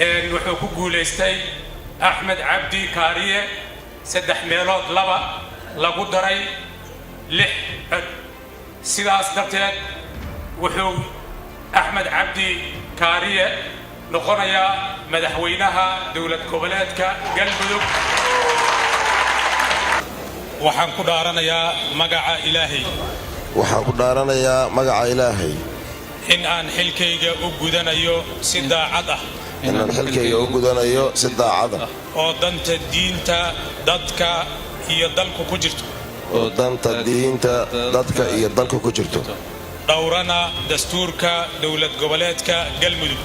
wuxuu ku guuleystay Axmed Cabdi Kaariye 3 meelood 2 lagu daray 6 cod sidaas darteed wuxuu Axmed Cabdi Kaariye noqonayaa madaxweynaha dowlad goboleedka Galmudug waxaan ku dhaaranayaa magaca Ilaahay in aan xilkayga u gudanayo si daacad ah oo danta diinta dadka iyo dalku ku jirto dhawrana dastuurka dowlad goboleedka Galmudug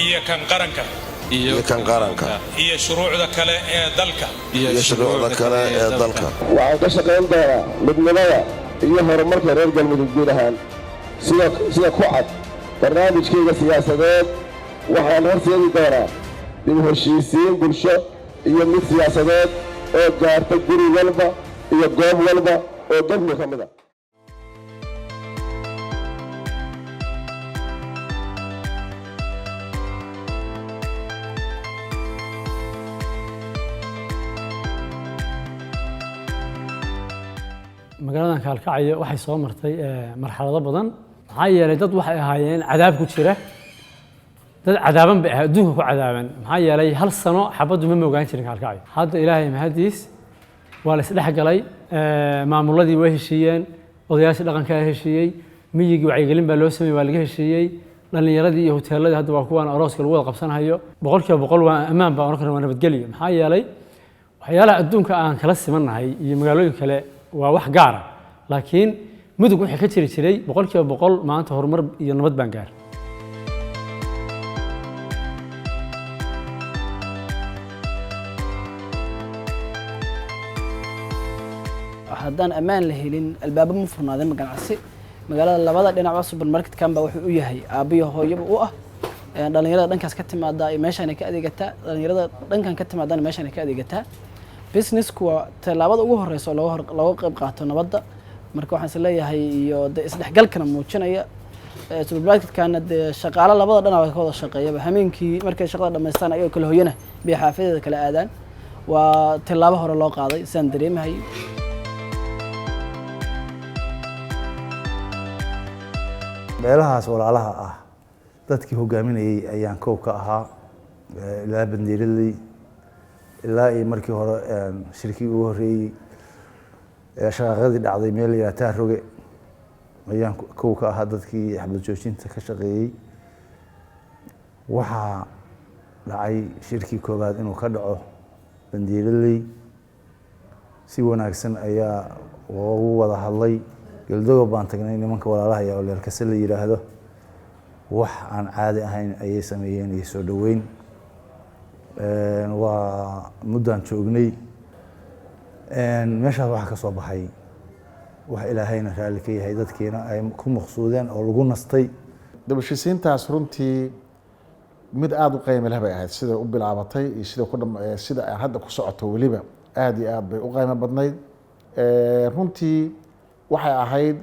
iyo kan qaranka iyo shuruucda kale ee dalka waxaan ka shaqayn doonaa midnimada iyo horumarka reer Galmudug guud ahaan sida ku cad barnaamijkayga siyaasadeed waxaan horseedi doonaa dib u heshiisiin bulsho iyo mid siyaasadeed oo gaarta guri walba iyo goob walba oo Galmudug ka mid ah magaalada Kalkacyo waxay soo martay marxalado badan maxaa yeelay dad waxay ahaayeen cadaab ku jira dad cadaaban bay adduunka ku cadaaban maxaa yeelay hal sano xabadu ma moogaan jirin Kalkacyo hadda Ilaahay mahadiis waa la isdhex galay maamuladii way heshiiyeen odayaashii dhaqanka ay heshiiyay miyigii wacyigelin baa loo sameeyay waa laga heshiiyay dhalinyaradii iyo hoteeladii hadda waa kuwaan arooska lagu wada qabsanayo 100% waa ammaan baa oran karnaa nabadgelyo maxaa yeelay waxyaalaha adduunka aan kala simanahay iyo magaalooyin kale waa wax gaar ah laakiin mudug wixii ka jiri jiray 100% maanta horumar iyo nabad baan gaar haddaan ammaan la helin albaabo ma furnaadeen ganacsi magaalada labada dhinac supermarket kan baa wuxuu u yahay aabiyo hooyaba u ah dhalinyarada dhankaas ka timaada ay meeshan ka adeegata dhalinyarada dhankan ka timaadana meeshan ka adeegata business kuwa talaabada ugu horeyso loo qayb qaato nabadda marka waxaan is leeyahay iyo isdhexgalkana muujinaya supermarket kana shaqaale labada dhinac ka wada shaqeeyaba hameenkii markay shaqada dhameystaan ayay kala hooyana bi xaafadada kala aadaan waa talaabo hore loo qaaday san dareemahay meelahaas walaalaha ah dadkii hogaaminayay ayaan koob ka ahaa ilaa bandiiradii ilaa ay markii hore shirkii ugu horeeyay shaqadii dhacday meel yaataa roge ayaan koob ka ahaa dadkii xabad joojinta ka shaqeeyay waxaa dhacay shirkii koobaad inuu ka dhaco bandiiradii si wanaagsan ayaa loogu wada hadlay galdogob baan tagnay nimanka walaalaha ayaa leelkase la yiraahdo wax aan caadi ahayn ayay sameeyeen iyo soo dhaweyn waa muddaan joognay meeshaas waxaa ka soo baxay wax ilaahayna raalli ka yahay dadkiina ay ku maqsuudeen oo lagu nastay dib u heshiisiintaas runtii mid aad u qiimo leh bay ahayd sida u bilaabatay iyo sida ay hadda ku socoto waliba aad iyo aad bay u qiimo badnayd runtii waxay ahayd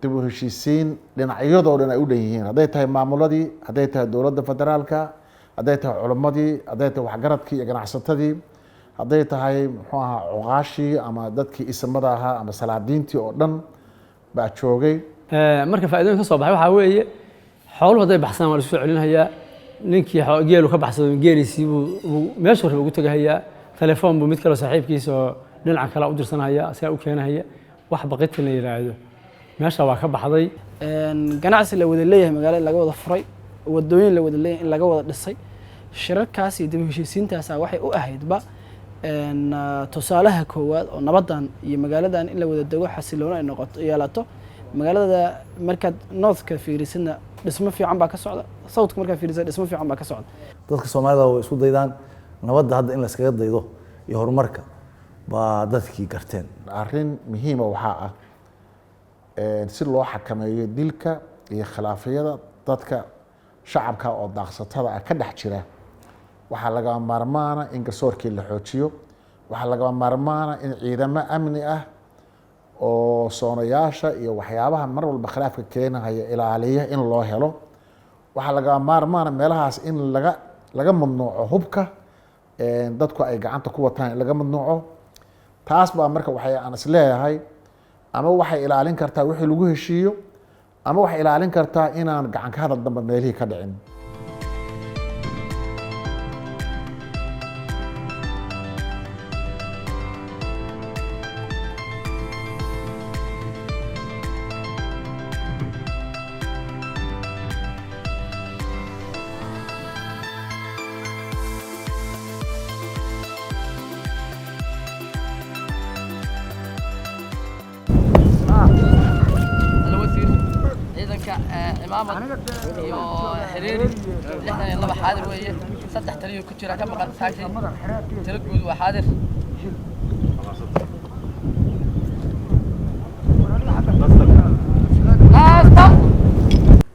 dib u heshiisiin dhinacyadoo dhan ay u dhan yihiin hadday tahay maamuladii hadday tahay dowladda federaalka hadday tahay culimmadii hadday tahay waxgaradkii iyo ganacsatadii hadday tahay muxuu ahaa cuqaashii ama dadkii isimada ahaa ama salaadiintii oo dhan baa joogay marka faa'iidooyin ka soo baxay waxaa weeye xooluhu hadday baxsaan waa la soo celinayaa ninkii geelu ka baxsado geeliisii buu meeshuu raba ugu tagahayaa telefoon buu mid kale saaxiibkiisa oo dhinaca kale u dirsanaya asaga u keenaya wax baqiti la yiraahdo meesha waa ka baxday ganacsi la wada leeyahay magaalada laga wada furay wadooyin la wada leeyahay in laga wada dhisay shirarkaas iyo dib u heshiisiintaas waxay u ahaydba tusaalaha koowaad oo nabadan iyo magaaladan in la wada dago xasiloon ay noqoto yeelato magaalada markaad northka fiirisidna dhismo fiican baa ka socda southka markaad fiirisid dhismo fiican baa ka socda dadka Soomaalida way isku daydaan nabadda hadda in la iskaga daydo iyo horumarka baa dadkii garteen arrin muhiim ah waxa ah si loo xakameeyo dilka iyo khilaafyada dadka shacabka oo daaqsatada ka dhex jira waxaa laga maarmaana in garsoorkii la xoojiyo waxaa laga maarmaana in ciidamo amni ah oo soonayaasha iyo waxyaabaha mar walba khilaafka keenahaya ilaaliya in loo helo. waxaa laga maarmaana meelahaas in laga mamnuuco hubka dadku ay gacanta ku wataan in laga mamnuuco. taas baa marka waxay aan is leeyahay ama waxay ilaalin kartaa wixii lagu heshiiyo ama waxay ilaalin kartaa inaan gacan ka hadal dambe meelihii ka dhicin. عمامة يو حريري إحنا يلا بحاضر ويا صدق تريو كتير كم بقى ساكي تلقود وحاضر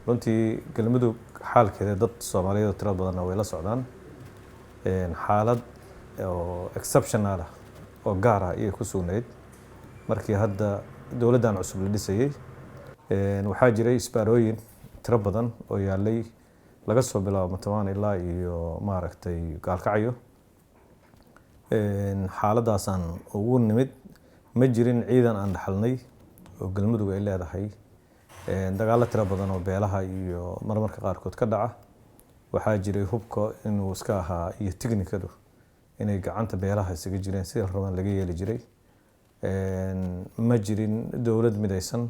runtii galmudug xaalkeeda dad Soomaaliyeed oo tiro badan way la socdaan xaalad oo exceptional ah oo gaar ah ay ku sugnayd markii hadda dawladdan cusub la dhisayay waxaa jiray isbaarooyin tiro badan oo yaalay laga soo bilaabo Matawaan ilaa iyo maaragtay Gaalkacyo xaaladaasan ugu nimid ma jirin ciidan aan dhaxalnay oo galmudug ay leedahay dagaal tiro badan oo beelaha iyo marmarka qaarkood ka dhaca waxaa jiray hubka inuu iska ahaa iyo tiknikadu inay gacanta beelaha isaga jireen si rabaan laga yeeli jiray ma jirin dawlad midaysan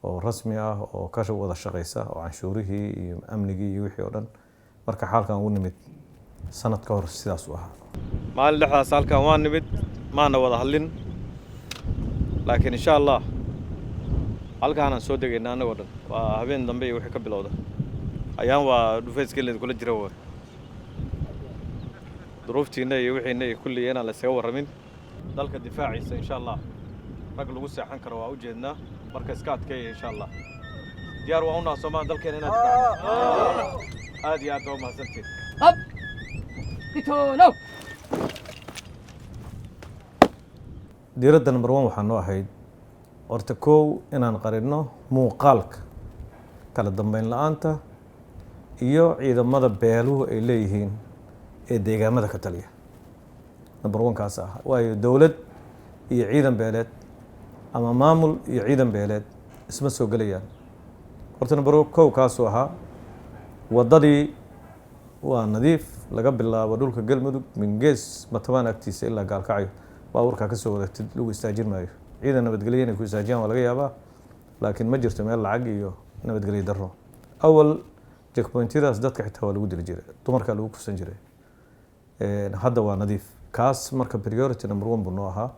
oo rasmi ah oo ka wada shaqeysa oo canshuurihii iyo amnigii iyo wixii oo dhan marka xaalkan uu nimid sanad ka hor sidaas u ahaa maalin dhexdaas halkan waa nimid maana wada hadlin laakiin insha Allah halkaan aan soo degaynaa anagoo dhan waa habeen dambe iyo wixii ka bilowda ayaan waa dhufeyskeelid kula jira waa duruuftiina iyo wixiina iyo kulli inaan la isaga waramin dalka difaaciisa insha Allah rag lagu seexan karo waa u jeednaa marka iska adkeeya insha Allah diyaar waa una Soomaaliya dalkeena inaad aad iyo aad u mahadsantiin hab ito no diiradda number 1 waxaan noo ahayd horta koow inaan qarino muuqaalka kala dambeyn la'aanta iyo ciidamada beeluhu ay leeyihiin ee deegaamada ka taliya number 1 kaas ah waayo dawlad iyo ciidan beeleed ama maamul iyo ciidan beeleed isma soo galayaan horta number 1 kaas ahaa wadadii waa nadiif laga bilaabo dhulka galmudug mingees Matawaan agtiisa ilaa Gaalkacyo baaburka ka soo wadatid lagu istaajin maayo ciidan nabadgelyo inay ku istaajiyaan waa laga yaabaa laakiin ma jirto meel lacag iyo nabadgelyo darro awal checkpointidaas dadka xitaa waa lagu diri jiray dumarka lagu kusan jiray hadda waa nadiif kaas marka priority number 1 buu noo ahaa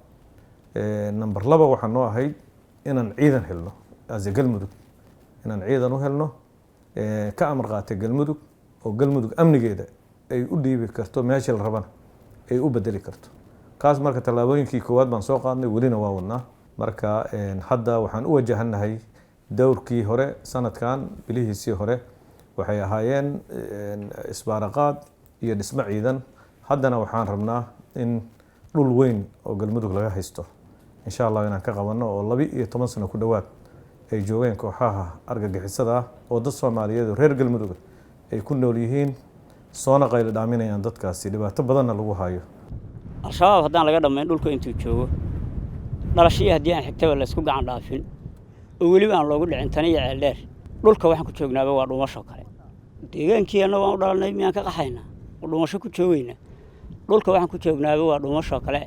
number 2 waxaan noo ahayd inaan ciidan helno as galmudug inaan ciidan u helno ka amar qaatay galmudug oo galmudug amnigeeda ay u dhiibi karto meesha la rabana ay u bedeli karto kaas marka talaabooyinkii koowaad baan soo qaadnay welina waa wadnaa marka hadda waxaan u wajahanahay dowrkii hore sanadkan bilihiisii hore waxay ahaayeen isbaaraqaad iyo dhismo ciidan haddana waxaan rabnaa in dhul weyn oo galmudug laga haysto insha Allah inaan ka qabanno oo 12 sano ku dhawaad ay joogeen kooxaha argagixisada oo dad Soomaaliyeed oo reer galmudug ay ku nool yihiin soona qayl dhaaminayaan dadkaasi dhibaato badan lagu hayo al-shabaab haddaan laga dhameyn dhulka intuu joogo dhalashii haddii aan xigtaba la isku gacan dhaafin oo weliba aan loogu dhicin tan iyo ceeldheer dhulka waxaan ku joognaaba waa dhuumasho kale deegaankiina waan u dhalanay miyaan ka qaxaynaa oo dhuumasho ku joogayna dhulka waxaan ku joognaaba waa dhuumasho kale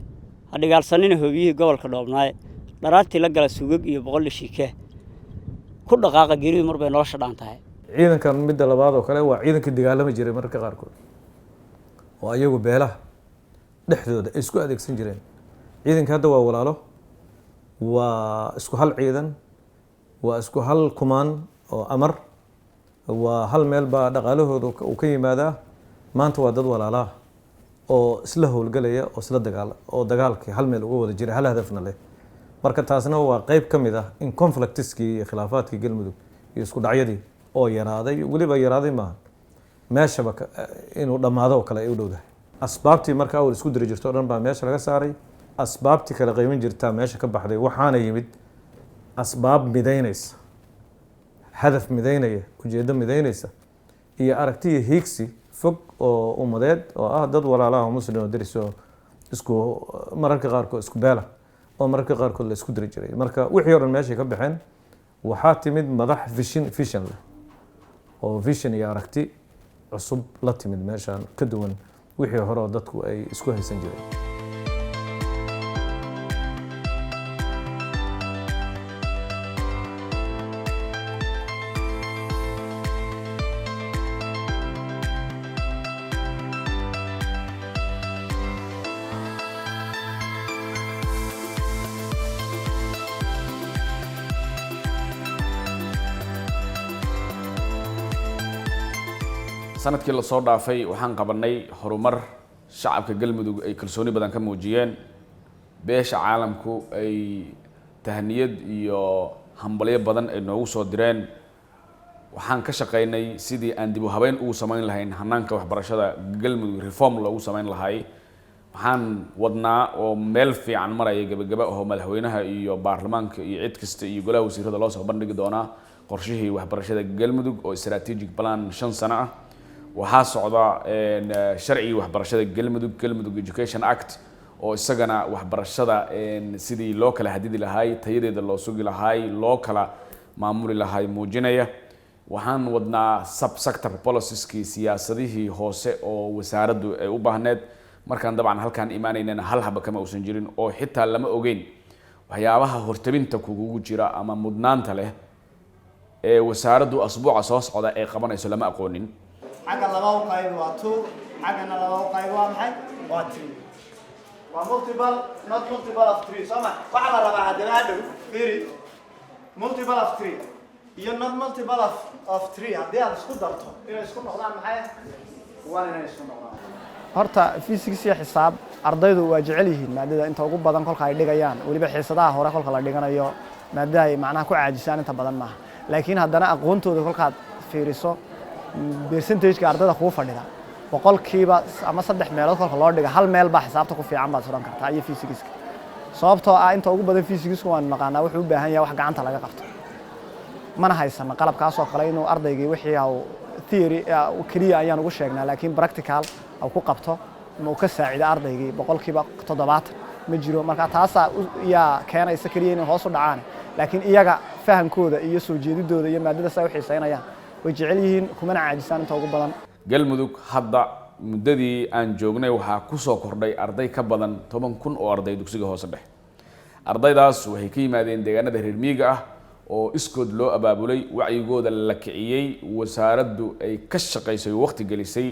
hadhigaalsanina hoobiyihii gobolka dhoobnaaye dharaartii la gala sugag iyo boqol shiike ku dhaqaaqa gariir mar bay nolosha dhaan tahay ciidankan midda labaad oo kale waa ciidanka dagaalama jiray marka qaarkood oo ayagu beelaha dhexdooda ay isku adeegsan jireen ciidanka hadda waa walaalo waa isku hal ciidan waa isku hal kumaan oo amar waa hal meel baa dhaqaalahooda uu ka yimaadaa maanta waa dad walaalaha oo isla howlgalaya oo isla dagaalkii hal meel uga wada jiray hal hadafna leh marka taasna waa qayb ka mid ah in conflictiskii iyo khilaafaadkii galmudug iyo isku dhacyadii oo yaraaday weliba yaraaday maaha meeshaba inuu dhammaado oo kale ay u dhowdahay asbaabtii marka awal isku diri jirto dhan baa meesha laga saaray asbaabtii kala qiimin jirtaa meesha ka baxday waxaana yimid asbaab midaynaysa hadaf midaynaya ujeeddo midaynaysa iyo aragtiya hiigsi fog oo ummadeed oo ah dad walaalaha muslim oo deris oo isku mararka qaarkood isku beela oo mararka qaarkood la isku diri jiray marka wixii oo dhan meeshay ka baxeen waxaa timid madax vision leh oo vision iyo aragti cusub la timid meeshaan ka duwan wixii hore oo dadku ay isku haysan jireen sanadkii la soo dhaafay waxaan qabanay horumar shacabka galmudug ay kalsooni badan ka muujiyeen beesha caalamku ay tahniyad iyo hambalyo badan ay noogu soo direen waxaan ka shaqaynay sidii aan dib u habeyn ugu samayn lahayn hanaanka waxbarashada galmudug reform loogu samayn lahay waxaan wadnaa oo meel fiican maraya gabagaba oo madaxweynaha iyo baarlamaanka iyo cid kasta iyo golaha wasiirada loo soo bandhigi doonaa qorshihii waxbarashada galmudug oo strategic plan 5 sano ah waxaa socda sharcigii waxbarashada galmudug education act oo isagana waxbarashada sidii loo kala hadidi lahay tayadeeda loo sugi lahay loo kala maamuli lahay muujinaya waxaan wadnaa subsector policieski siyaasadihii hoose oo wasaaraddu ay u baahneed markaan dabcan halkaan imaanaynana hal haba kama uusan jirin oo xitaa lama ogeyn waxyaabaha hortabinta kugu jira ama mudnaanta leh ee wasaaraddu asbuuca soo socda ay qabanayso lama aqoonin حاجة لباو قايد واتو حاجة لباو قايد وامحي واتري ومultiple not multiple of 3 سمع وعلى ربع هذا هذا فيري multiple of 3 you not multiple of 3 هذا هذا سكوت درته إيه سكوت نقدان محي وانا سكوت نقدان horta physics iyo xisaab ardaydu waa jecel yihiin maadada inta ugu badan kolka ay dhigayaan waliba xiisadaha hore kolka la dhiganayo maadada ay macnaha ku caajisaan inta badan maaha laakiin haddana aqoontooda kolka fiiriso percentage-ka ardayda ku fadhida boqolkiiba ama 3 meelood kolka loo dhigo hal meel baa xisaabta ku fiican baad suran kartaa iyo physics-ka sababtoo ah inta ugu badan physics-ku waan naqaanaa wuxuu u baahan yahay wax gacanta laga qabto mana haysan qalabkaas oo kale inuu ardaygii wixii uu theory kaliya ayaan ugu sheegnaa laakiin practical أو كقبته مكسر إذا أرضي بقول كيبا تضبط مجرو مركا تاسع يا كان يسكرين وهوصل دعانة لكن إيجا فهم كودا يسوع جديد دودا يمادة سوي حسين يا وجعليهن كمان عاجزان توقف بدن galmudug hadda muddadii aan joognay waxaa ku soo kordhay arday ka badan 10,000 oo arday dugsiga hoose dhexe ardaydaas waxay ka yimaadeen deegaanada reer miyiga ah oo iskood loo abaabulay wacyigooda la kiciyay wasaaraddu ay ka shaqaysay waqti gelisay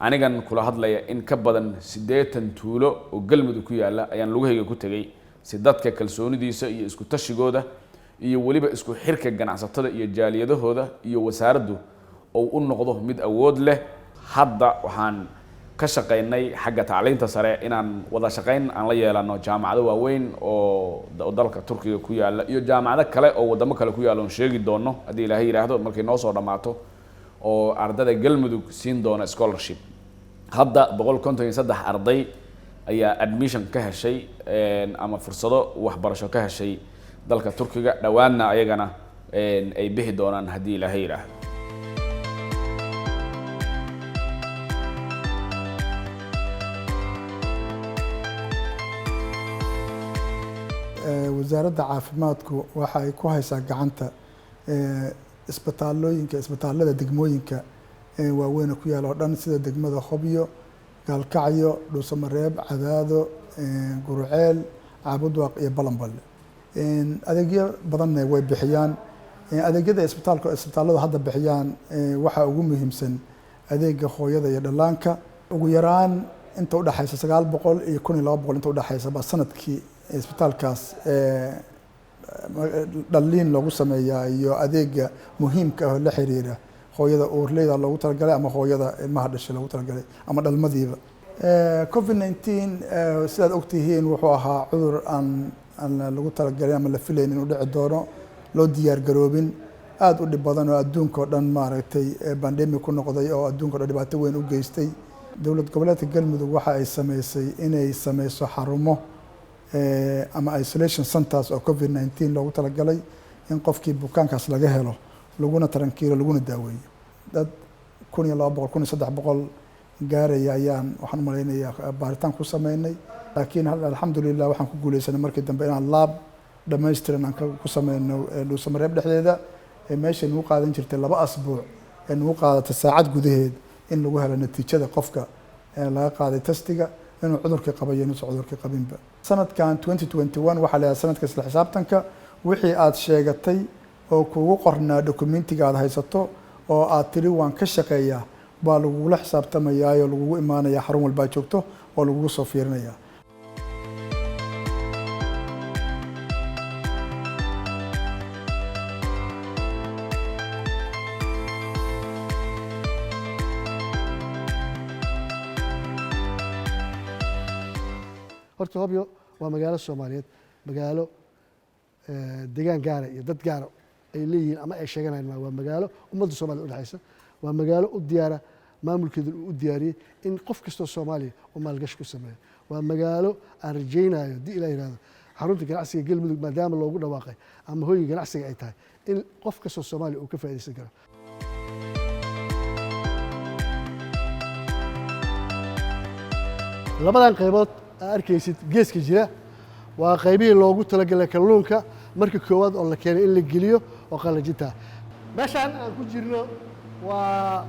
anigan kula hadlaya in ka badan 80 tuulo oo galmudug ku yaala ayaan lugahayga ku tagay si dadka kalsoonidiisa iyo isku tashigooda iyo waliba isku xirka ganacsatada iyo jaaliyadahooda iyo wasaaraddu oo u noqdo mid awood leh hadda waxaan ka shaqaynay xagga tacliinta sare inaan wada shaqayn aan la yeelano jaamacado waaweyn oo dalka Turkiga ku yaala iyo jaamacado kale oo wadamo kale ku yaala oo sheegi doono hadii Ilaahay yiraahdo markay noo soo dhamaato oo ardada galmudug siin doona scholarship hadda 153 arday ayaa admission ka heshay ama fursado waxbarasho ka heshay dalka Turkiga dhawaanna ayagana ay bixi doonaan hadii Ilaahay yiraahdo wasaaradda caafimaadku waxa ay ku haysaa gacanta isbitaalada degmooyinka waaweyn ku yaal oo dhan sida degmada Hobyo, Gaalkacyo, Dhuusamareeb, Cadaado, Gurceel, Caabudwaaq iyo Balanballe. Adeegyo badan way bixiyaan. Adeegyada isbitaalada hadda bixiyaan waxa ugu muhiimsan adeega hooyada iyo dhallaanka ugu yaraan inta u dhaxaysa 900 iyo 1200 inta u dhaxaysa ba sanadkii isbitaalkaas dhaliin lagu sameeyaa iyo adeega muhiimka ah la xiriira hooyada uurleyda loogu talagalay ama hooyada ilmaha dhashay loogu talagalay ama dhalmadiiba COVID-19 sidaad ogtihiin wuxuu ahaa cudur aan lagu talagalay ama la filayn inuu dhici doono loo diyaar garoobin aad u dhib badan oo adduunka oo dhan maaragtay pandemic ku noqday oo adduunka oo dhan dhibaato weyn u geystay dowlad goboleedka galmudug waxa ay sameysay inay sameyso xarumo ama isolation centers oo COVID-19 loogu talagalay in qofkii bukaankaas laga helo laguna tarankiilo laguna daaweeyo. dad 1200 1300 gaaraya ayaan waxaan u malaynayaa baaritaan ku sameynay, laakiin alxamdulilah waxaan ku guuleysanay markii dambe inaan laab dhammaystiran aan ku sameyno dhuusamareeb dhexdeeda. meesha nagu qaadan jirtay 2 asbuuc ee nagu qaadatay saacad gudaheed in lagu helo natiijada qofka laga qaaday testiga inuu cudurkii qabayo inuusan cudurkii qabinba. sanadkan 2021 waxaa la sanadka isla xisaabtanka wixii aad sheegatay oo kugu qornaa dokumentiga aad haysato oo aad tiri waan ka shaqeeyaa baa lagugula xisaabtamayaa oo lagugu imaanayaa xarun walbaa joogto oo lagugu soo fiirinayaa. horta Hobyo waa magaalo Soomaaliyeed, magaalo deegaan gaara iyo dad gaara ay leeyihiin ama ay sheeganayaan. waa magaalo ummadda Soomaaliyeed u dhaxaysa, waa magaalo u diyaara maamulkeedu u diyaariyay in qof kastoo Soomaaliya uu maalgashi ku sameeyo. waa magaalo aan rajaynayo dii ilaa yiraahdo xarunta ganacsiga Galmudug maadaama loogu dhawaaqay ama hooyga ganacsiga ay tahay in qof kastoo Soomaaliya uu ka faa'iideysan karo. labadan qaybood arkaysid geeska jira waa qaybihii loogu talagalay kalluunka markii koowaad oo la keenay in la geliyo oo qalajinta. meeshaan aan ku jirno waa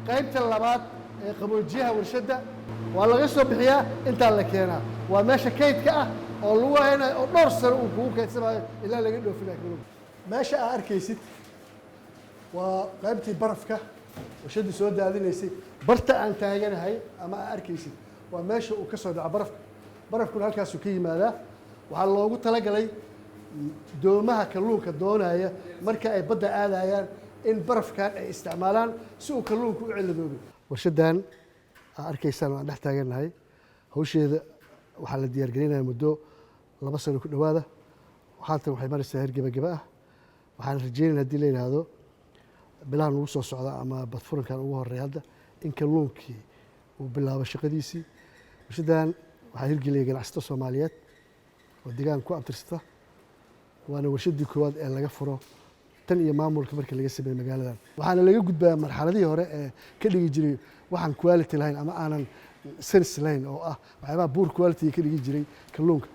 qaybta labaad ee qaboojiyaha warshadda. waa laga soo bixiyaa intaa la keenaa. waa meesha kaydka ah oo lagu haynayo oo dhowr sano uu kugu kaydsanayo ilaa laga dhoofinayo kalluunka. meesha aad arkaysid waa qaybtii barafka warshadda soo daadinaysay. barta aan taaganahay ama aad arkaysid waa meesha uu ka soo dhaco barafka. barafkuna halkaasuu ka yimaadaa. waxaa loogu talagalay doomaha kalluunka doonaya marka ay badda aadayaan in barafkan ay isticmaalaan si uu kalluunku u ciladoobin. warshaddan aad arkaysaan waan dhex taagannahay. hawsheeda waxaa la diyaargelinayaa muddo 2 sano ku dhowaada. haatan waxay maraysaa heer gebageba ah. waxaan rajaynaynaa haddii la yidhaahdo bilahan ugu soo socda ama badfurankan ugu horeeya hadda in kalluunkii uu bilaabo shaqadiisii. warshaddan waxaa hirgeliyay ganacsato Soomaaliyeed oo deegaan ku abtirsata. waana warshaddii koowaad ee laga furo tan iyo maamulka markii laga sameeyay magaaladan. waxaana laga gudbaa marxaladii hore ee ka dhigi jiray waxaan quality lahayn ama aanan sense lahayn oo ah waxyaabaha poor quality ka dhigi jiray kalluunka.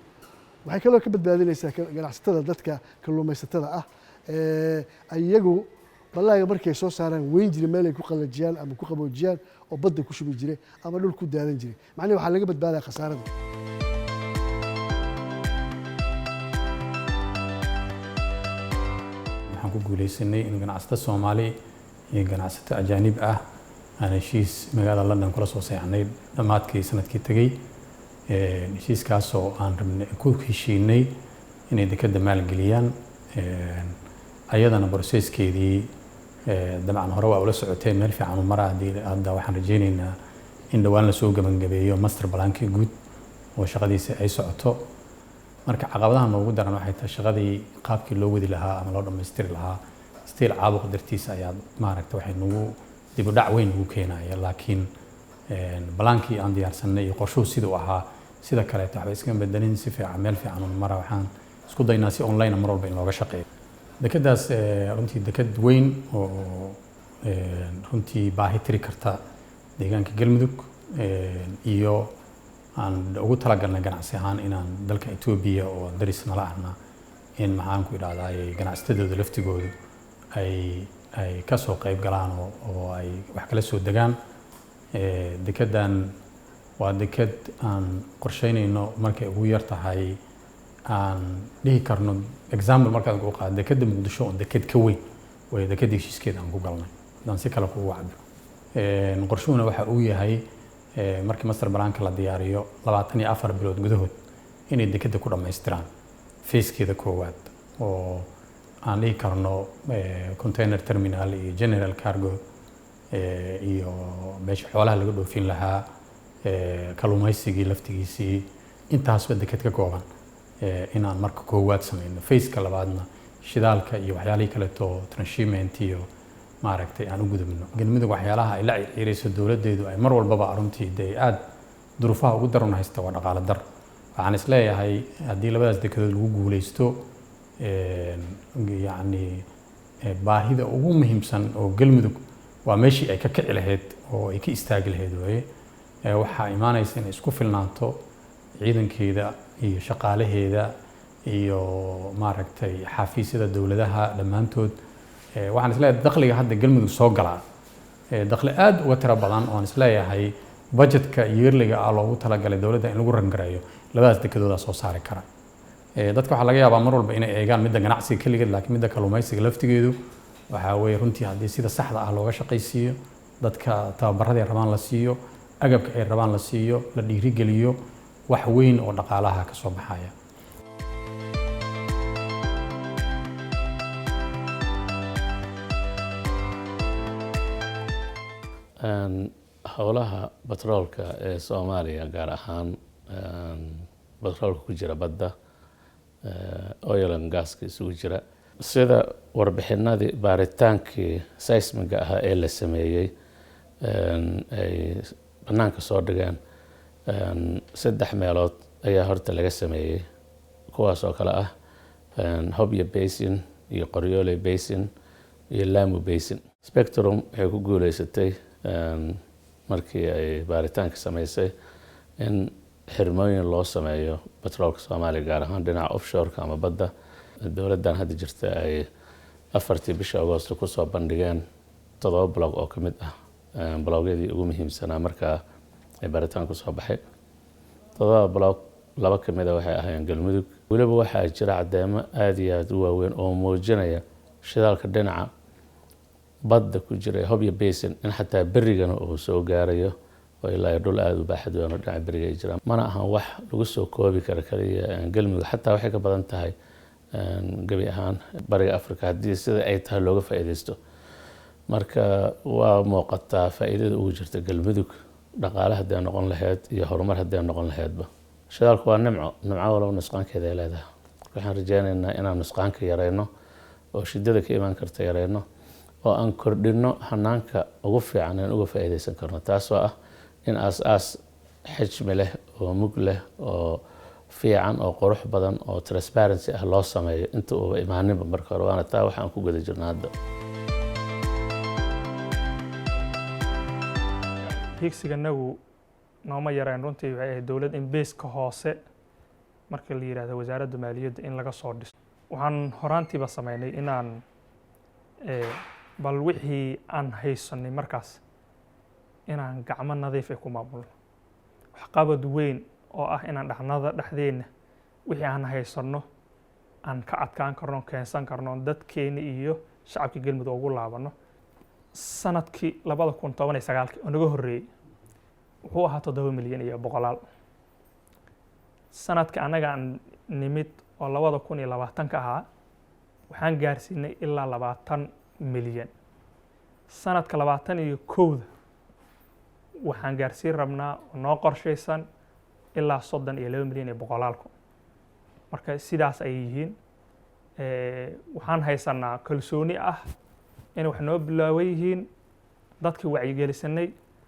waxay kaloo ka badbaadinaysaa ganacsatada dadka kalluumaysatada ah iyagu balaaga markay soo saaraan weyn jiray meel ay ku qalajiyaan ama ku qaboojiyaan oo badda ku shubi jiray ama dhul ku daadan jiray. macnaheedu waxaa laga badbaadaya khasaarada. waxaan ku guuleysanay in ganacsato Soomaali iyo ganacsato ajaanib ah aan heshiis magaalada London kula soo saxiixnay dhammaadkii sanadkii tagay. heshiiskaasoo aan rabnay ku heshiinay inay dekedda maalgeliyaan. ayadana processkeedii dabcan hore waa ula socotay meel fiican u maraa. hadda waxaan rajaynaynaa in dhawaan la soo gabangabeeyo master plan-kii guud oo shaqadiisa ay socoto. marka caqabadaha noogu daran waxay tahay shaqadii qaabkii loo wadi lahaa ama loo dhammaystiri lahaa stiil caabuq dartiisa ayaa maaragta waxay nagu dib u dhac weyn ugu keenaya. laakiin balaankii aan diyaarsanay iyo qorshuhu siduu ahaa sida kaleeto waxba iska bedelin si fiican meel fiican u maraa. waxaan isku daynaa si online mar walba in looga shaqeeyo. dekeddaas runtii deked weyn oo runtii baahi tiri karta deegaanka Galmudug iyo aan ugu talagalnay ganacsi ahaan inaan dalka Itoobiya oo daris nala ahna in maxaan ku idhaahdaa ganacsatadooda laftigoodu ay ka soo qayb galaan oo ay wax kala soo degaan. dekeddan waa deked aan qorsheynayno markay ugu yar tahay aan dhihi karno example markaan ku qaado dekedda Muqdisho oo deked ka weyn way dekedda heshiiskeeda aan ku galnay dan si kale kugu wacdo. qorshuhuna waxa uu yahay markii master plan-ka la diyaariyo 24 bilood gudahood inay dekedda ku dhammaystiraan feeskeeda koowaad oo aan dhihi karno container terminal iyo general cargo iyo meesha xoolaha laga dhoofin lahaa kalluumaysigii laftigiisii intaasba deked ka kooban inaan marka koowaad sameyno. feeska labaadna shidaalka iyo waxyaalihii kaleeto transshipment iyo maaragtay aan u gudubno. Galmudug waxyaalaha ay la ciirayso dowladeedu ay mar walbaba aruntii aad duruufaha ugu daran haysta waa dhaqaale dar. waxaan is leeyahay haddii labadaas dekedood lagu guuleysto yacni baahida ugu muhiimsan oo galmudug waa meeshii ay ka kici lahayd oo ay ka istaagi lahayd waaye waxaa imaanaysa inay isku filnaato ciidankeeda iyo shaqaalaheeda iyo maaragtay xafiisyada dowladaha dhammaantood waxaan isleeyahay dakhliga hadda galmudug soo galaa dakhli aad uga tiro badan oo aan isleeyahay budgetka yearliga ah loogu talagalay dowladda in lagu rangareeyo labadaas dekedooda soo saari kara dadka waxaa laga yaabaa mar walba inay eegaan midda ganacsiga keligeed laakiin midda kalluumaysiga laftigeedu waxaa weeye runtii haddii sida saxda ah looga shaqaysiiyo dadka tababarada ay rabaan la siiyo agabka ay rabaan la siiyo la dhiirigeliyo wax weyn oo dhaqaalaha ka soo baxaya howlaha batroolka ee Soomaaliya gaar ahaan batroolka ku jira badda oil and gas isugu jira sida warbixinadii baaritaankii seismiga ah ee la sameeyay ay banaanka soo dhigeen 3 meelood ayaa horta laga sameeyay kuwaas oo kale ah Hobyo Basin iyo Qoryooley Basin iyo Lamu Basin Spectrum waxay ku guuleysatay markii ay baaritaanka sameysay in xirmooyin loo sameeyo batroolka Soomaaliya gaar ahaan dhinaca offshore-ka ama badda dowladdan hadda jirta ay 4 bisha Agoosto ku soo bandhigeen 7 blog oo kamid ah blogyadii ugu muhiimsanaa markaa ay baaritaanku soo baxay 7 blog 2 kamid ah waxay ahaayeen Galmudug waliba waxaa jira cadeemo aad iyo aad u waaweyn oo muujinaya shidaalka dhinaca badda ku jira Hobyo Basin in xataa berigana uu soo gaarayo oo ilaa dhul aad u baaxad weyn oo dhinaca beriga ay jiraan mana ahan wax lagu soo koobi karo kaliya Galmudug xataa waxay ka badan tahay gabi ahaan bariga Afrika haddii sida ay tahay looga faa'iideysto marka waa muuqataa faa'iidada ugu jirta Galmudug dhaqaalaha haddii noqon lahayd iyo horumar haddii noqon lahaydba shidaalku waa nimco walow nusqaankeeda ay leedahay waxaan rajaynaynaa inaan nusqaanka yareyno oo shidada ka imaan karta yareyno oo aan kordhino hanaanka ugu fiican ee uga faa'iideysan karno taasoo ah in aas xajmi leh oo mug leh oo fiican oo qurux badan oo transparency ah loo sameeyo inta uu imaaninba marka hore waana taa waxaan ku guda jirnaa hadda higsiganagu nooma yareen runtii waxay ahayd dowlad in beeska hoose marka la yiraahdo wasaaradda maaliyadda in laga soo dhiso waxaan horaantiiba sameynay inaan bal wixii aan haysanay markaas inaan gacmo nadiif ah ku maamulno waxqabad weyn oo ah inaan dhexdeena wixii aan haysano aan ka adkaan karno keensan karno dadkeena iyo shacabka Galmudug ugu laabano sanadkii 2019 oo naga horeeyay wuxuu ahaa 7 milyan iyo boqolaal sanadka anaga aan nimid oo 2020 ka ahaa waxaan gaarsiinay ilaa 20 milyan sanadka 21 waxaan gaarsiin rabnaa noo qorshaysan ilaa 32 milyan iyo boqolaalku marka sidaas ay yihiin waxaan haysanaa kalsooni ah in wax noo bilaaway yihiin dadkii wacyigelisanay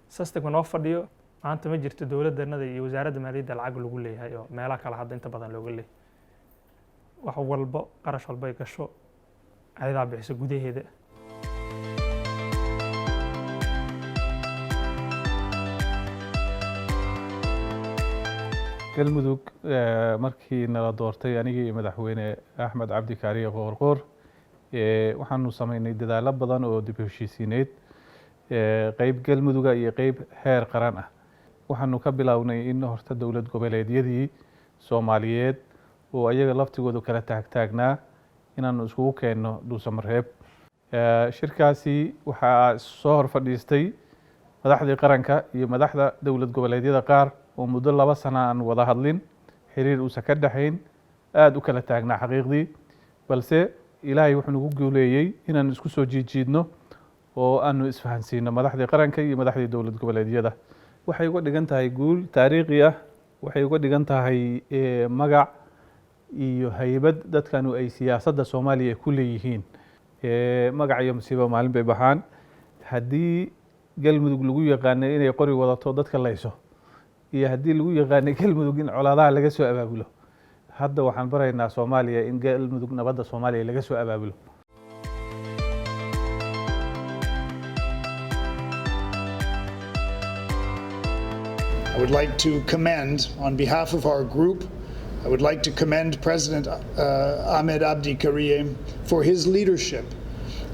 systemka noo fadhiyo maanta ma jirto dowladdanada iyo wasaaradda maaliyadda lacag lagu leeyahay oo meelaha kale hadda inta badan looga leeyahay wax walba qarash walba ay gasho ayadaa bixiso gudaheeda galmudug markii nala doortay anigii madaxweyne Axmed Cabdi Kaariye Qoorqoor waxaanu sameynay dadaalo badan oo dib u heshiisiineed qayb galmuduga iyo qayb heer qaran ah waxaanu ka bilownay in horta dowlad goboleedyadii Soomaaliyeed oo ayaga laftigoodu kala taagtaagnaa inaanu iskugu keenno dhuusamareeb shirkaasi waxaa soo hor fadhiistay madaxdii qaranka iyo madaxda dowlad goboleedyada qaar oo muddo 2 sano aan wada hadlin xiriir uusan ka dhaxayn aad u kala taagnaa xaqiiqdii balse ilaahay wuxuu nagu guuleeyay inaan isku soo jiidno oo aanu isfahansiino madaxdii qaranka iyo madaxdii dowlad goboleedyada waxay uga dhigan tahay guul taariikhi ah waxay uga dhigan tahay magac iyo haybad dadkanu ay siyaasadda Soomaaliya ku leeyihiin magac iyo masiibo maalin bay baxaan haddii galmudug lagu yaqaanay inay qori wadato dadka layso iyo haddii lagu yaqaanay galmudug in colaadaha laga soo abaabulo hadda waxaan baraynaa Soomaaliya in galmudug nabadda Soomaaliya laga soo abaabulo. I would like to commend, on behalf of our group, I would like to commend President Ahmed Abdi Karim for his leadership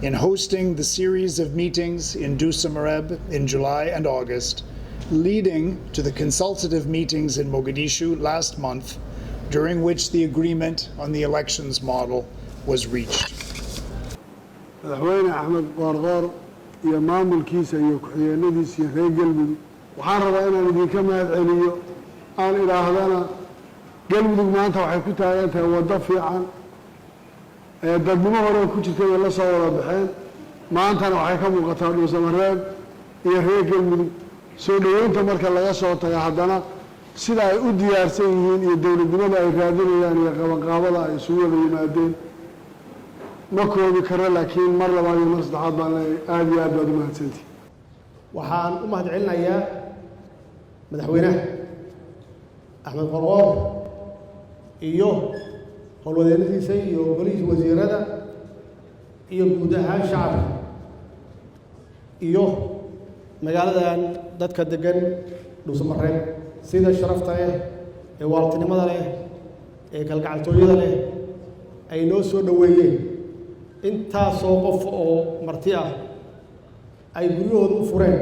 in hosting the series of meetings in Dusamareb in July and August, leading to the consultative meetings in Mogadishu last month, during which the agreement on the elections model was reached. madaxweyne Axmed Qoorqoor iyo maamulkiisa iyo ku-xigeenadiisa reer Galmudug waxaan rabaa inaan idinka mahadceliyo aan idhaahdana Galmudug maanta waxay ku taagan tahay waddo fiican dadnimo hore ku jirtay la soo wada baxeen maantana waxay ka muuqataa Dhuusamareeb iyo reer Galmudug soo dhaweynta marka laga soo tago haddana sida ay u diyaarsan yihiin iyo dowladnimada ay raadinayaan iyo qabanqaabada ay isugu wada yimaadeen ma koobi karo laakiin mar labaad iyo mar saddexaad baan leeyahay aad iyo aad baad u mahadsantihiin waxaan u mahadcelinayaa madaxweynaha Axmed Qoorqoor iyo howlwadeennadiisa iyo golihiisa wasiirada iyo guud ahaan shacabka iyo magaaladan dadka degan Dhuusamareeb sida sharafta leh ee waaltinimada leh ee kalgacaltooyada leh ay noo soo dhaweeyeen intaasoo qof oo marti ah ay guryahooda u fureen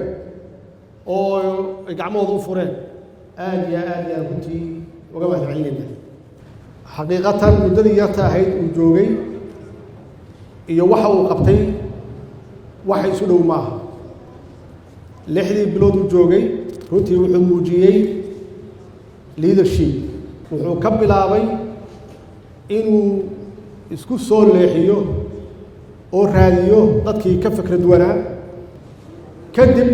oo ay gacmahooda u fureen aad iyo aad runtii uga mahadcelinayna xaqiiqatan muddadii yarta ahayd uu joogay iyo waxa uu qabtay waxa isu dhow maaha 6 bilood uu joogay runtii wuxuu muujiyey leadership wuxuu ka bilaabay inuu isku soo leexiyo oo raadiyo dadkii ka fikrad wanaa kadib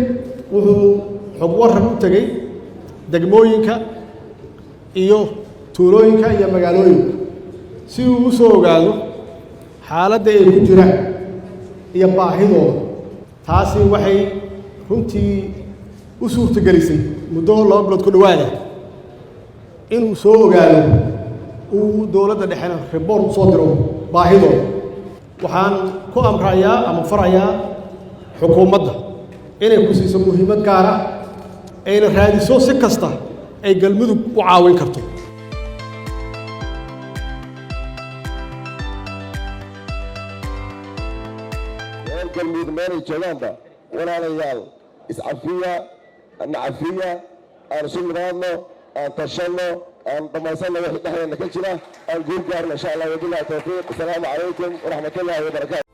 wuxuu xog waran u tagay degmooyinka iyo tuulooyinka iyo magaalooyinka si uu u soo ogaado xaaladda ay ku jiraan iyo baahidooda taasi waxay runtii u suurtagelisay muddo 2 bilood ku dhawaada inuu soo ogaado uu dowladda dhexena report u soo diro baahidooda waxaan ku amrayaa ama farayaa xukuumadda inay ku siiso muhiimad gaar ah ayna raadiso si kasta ay galmudug u caawin karto galmudug meelay joogaanba walaalayaal iscafiya nacafiya aan isu nimaadno aan tashanno aan dhammaysanno wixii dhexdeena ka jira aan guul gaarno insha allah wabillahi tawfiiq asalaamu calaykum waraxmatullaahi wabarakaatu